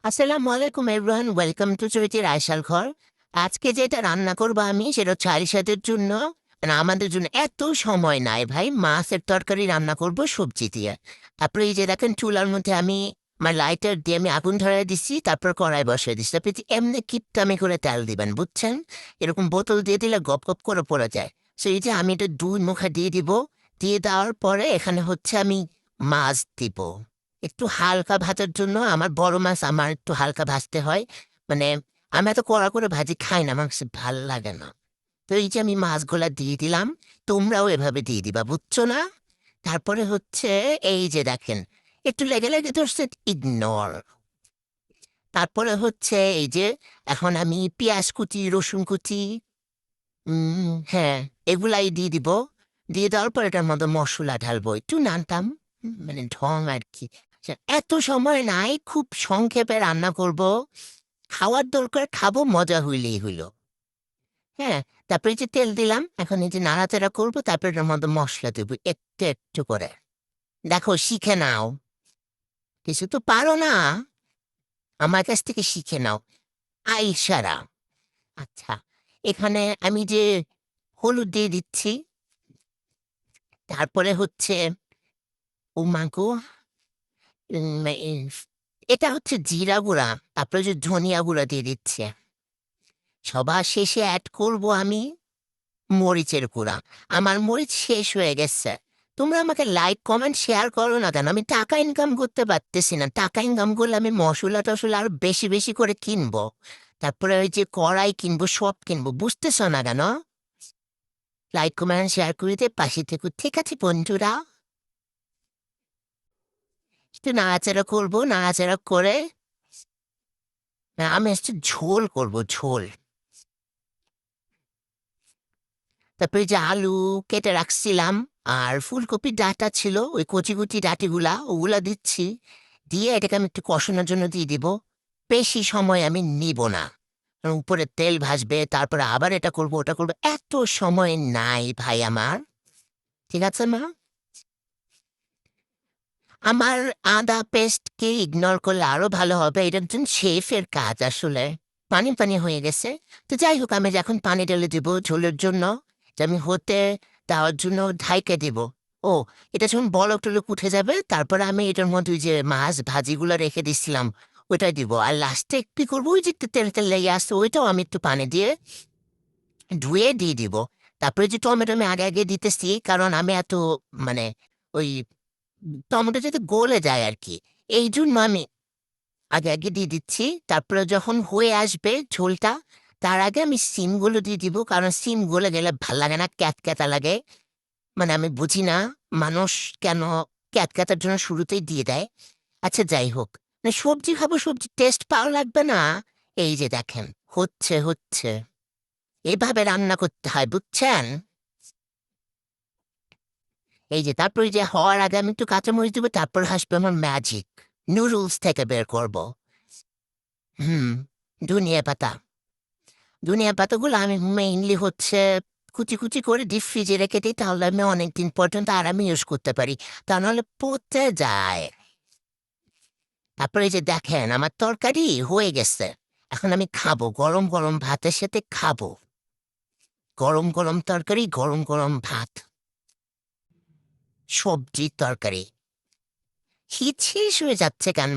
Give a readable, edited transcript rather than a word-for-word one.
আসসালামু আলাইকুম everyone, welcome to চৈতির আয়শাল ঘর। আজকে যেটা রান্না করবো আমি সেটা হচ্ছে আরিশাদের জন্য, মানে আমাদের জন্য এত সময় নাই ভাই। মাছের তরকারি রান্না করব সবজি দিয়ে। তারপরে এই যে দেখেন চুলার মধ্যে আমি আমার লাইটার দিয়ে আমি আগুন ধরাই দিচ্ছি, তারপর কড়াই বসিয়ে দিচ্ছি। আপনি যে এমনি কিপটামি করে তেল দিবেন, বুঝছেন? এরকম বোতল দিয়ে দিলে গপ গপ করে পড়ে যায়। সেই যে আমি এটা দুই মুখে দিয়ে দিব। দিয়ে দেওয়ার পরে এখানে হচ্ছে আমি মাছ দিব একটু হালকা ভাজার জন্য। আমার বড় মাছ আমার একটু হালকা ভাজতে হয়। মানে আমি এত কড়া করে ভাজি খাই না, আমার কাছে ভাল লাগে না। তো এই যে আমি মাছগুলা দিয়ে দিলাম, তোমরাও এভাবে দিয়ে দিবা, বুঝছো না? তারপরে হচ্ছে এই যে দেখেন একটু লেগে লেগে ধরছে, ইগনোর। তারপরে হচ্ছে এই যে এখন আমি পেঁয়াজ কুচি, রসুন কুচি, হ্যাঁ, এগুলাই দিয়ে দিব। দিয়ে দেওয়ার পর এটার মধ্যে মশলা ঢালবো, একটু নানতাম, মানে ঢং আর কি। আচ্ছা, এত সময় নাই, খুব সংক্ষেপে রান্না করব। খাওয়ার দরকার, খাবো, মজা হইলেই হইল। হ্যাঁ, তারপরে এই যে তেল দিলাম, এখন এই যে নাড়াচাড়া করবো, তারপরে এটার মধ্যে মশলা দেবো একটু একটু করে। দেখো, শিখে নাও। কিছু তো পারো না, আমার কাছ থেকে শিখে নাও। আইসারা। আচ্ছা, এখানে আমি যে হলুদ দিয়ে দিচ্ছি, তারপরে হচ্ছে ও মাগো, উম, এই, এটা হচ্ছে জিরা গুঁড়া, তারপরে যে ধনিয়া গুঁড়া দিয়ে দিচ্ছে। সবার শেষে অ্যাড করব আমি মরিচের গুঁড়া। আমার মরিচ শেষ হয়ে গেছে। তোমরা আমাকে লাইক কমেন্ট শেয়ার করো না কেন? আমি টাকা ইনকাম করতে পারতেছি না। টাকা ইনকাম করলে আমি মশলা টশলা আরো বেশি বেশি করে কিনবো। তারপরে ওই যে কড়াই কিনবো, সব কিনবো, বুঝতেছ না কেন? লাইক কমেন্ট শেয়ার করে দিয়ে পাশে থেকো, ঠিক আছে বন্ধুরা? একটু নাড়াচাড়া করবো, নাড়াচাড়া করে আমি একটু ঝোল করব, ঝোল। তারপরে যে আলু কেটে রাখছিলাম আর ফুলকপির ডাঁটা ছিল, ওই কচি কচি ডাঁটিগুলা ওগুলা দিচ্ছি। দিয়ে এটাকে আমি একটু কষানোর জন্য দিয়ে দিব। বেশি সময় আমি নিব না, কারণ উপরে তেল ভাসবে, তারপরে আবার এটা করব ওটা করবো, এত সময় নাই ভাই আমার। ঠিক আছে মা? আমার আদা পেস্টকে ইগনোর করলে আরো ভালো হবে, এটা একজন শেফের কাজ আসলে। পানি পানি হয়ে গেছে। তো যাই হোক, আমি এখন পানি ঢেলে দিব ঝোলের জন্য, যে আমি হতে দেওয়ার জন্য ঢাইকে দিব। ও, এটা যখন বলক টলক উঠে যাবে, তারপরে আমি এটার মধ্যে ওই যে মাছ ভাজিগুলো রেখে দিচ্ছিলাম ওইটাই দিব। আর লাস্টে একটু করবো ওই যে একটু তেল তেল লেগে আসছে, ওইটাও আমি একটু পানি দিয়ে ধুয়ে দিয়ে দিব। তারপরে যে টমেটো আমি আগে আগে দিতেছি, কারণ আমি এত, মানে ওই টমেটো যাতে গলে যায় আর কি, এই জন্য আমি আগে আগে দিয়ে দিচ্ছি। তারপরে যখন হয়ে আসবে ঝোলটা, তার আগে আমি সিমগুলো দিয়ে দিব, কারণ সিম গলে গেলে ভাল লাগে না, ক্যাতক্যাতা লাগে। মানে আমি বুঝি না মানুষ কেন ক্যাতক্যাতার জন্য শুরুতেই দিয়ে দেয়। আচ্ছা যাই হোক, মানে সবজি খাবো, সবজি টেস্ট পাওয়া লাগবে না? এই যে দেখেন, হচ্ছে হচ্ছে, এভাবে রান্না করতে হয়, বুঝছেন? এই যে তারপর এই যে হওয়ার আগে আমি একটু কাঁচামরিচ দিব, তারপর হাসবে আমার ম্যাজিক, নুডলস থেকে বের করব। হুম, ধনিয়া পাতা। ধনিয়া পাতাগুলো আমি মেইনলি হচ্ছে কুচি কুচি করে ডিপ ফ্রিজে রেখে দিই, তাহলে আমি অনেকদিন পর্যন্ত আরামে ইউজ করতে পারি। তা নাহলে পচে যায়। তারপরে এই যে দেখেন আমার তরকারি হয়ে গেছে। এখন আমি খাবো, গরম গরম ভাতের সাথে খাবো। গরম গরম তরকারি, গরম গরম ভাত, সবজির তরকারি। হিট শেষ হয়ে যাচ্ছে কেন?